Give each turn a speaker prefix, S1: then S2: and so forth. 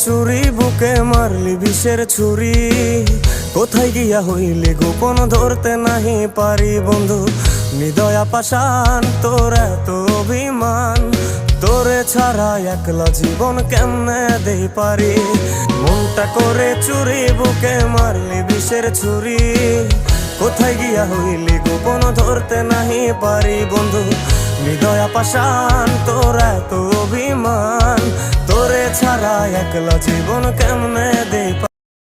S1: চুরি বুকে মারলি বিষের ছুরি, কোথায় গিয়া হইলি গোপন ধরতে নাহি পারি বন্ধু। হৃদয়া পাষাণ তোর এত অভিমান, তোরে ছাড়া একলা জীবন কেমনে দেই পারি। মনটা করে চুরি বুকে মারলি বিষের ছুরি, কোথায় গিয়া হইলি গোপন ধরতে নাহি পারি বন্ধু। হৃদয়া পাষাণ তোর এত অভিমান, তোরে ছাড়া একলা জীবন কেমনে দেই।